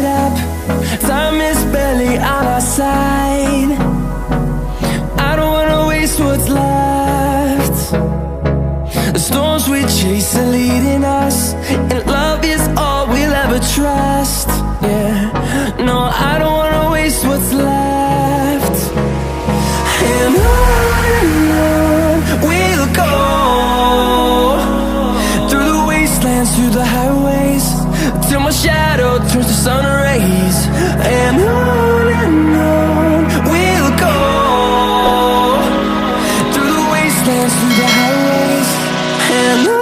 step. Time is barely on our side. I don't wanna waste what's left. The storms we chase are leading us, and love is all we'll ever trust. Yeah, no, I don't wanna waste what's left. And on we'll go, through the wastelands, through the highways, till my shadow turns to sun rays. And on we'll go, through the wastelands, through the highways, and on.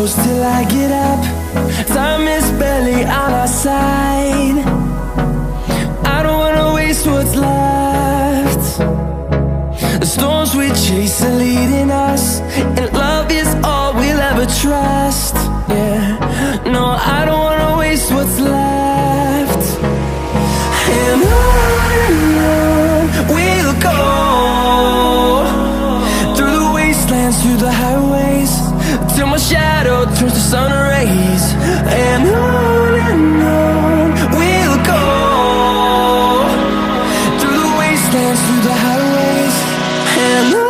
close till I get up. Time is barely on our side. I don't wanna waste what's left. The storms we chase are leading us, and love is all we'll ever trust. Yeah, no, I don't wanna waste what's left. And on we'll go, through the wastelands, through the highways, till my shadow turns to sun rays. And on we'll go, through the wastelands, through the highways, and on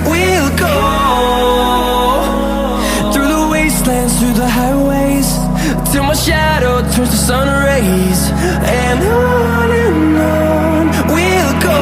we'll go. Through the highways, till my shadow turns to sun rays. And on we'll go.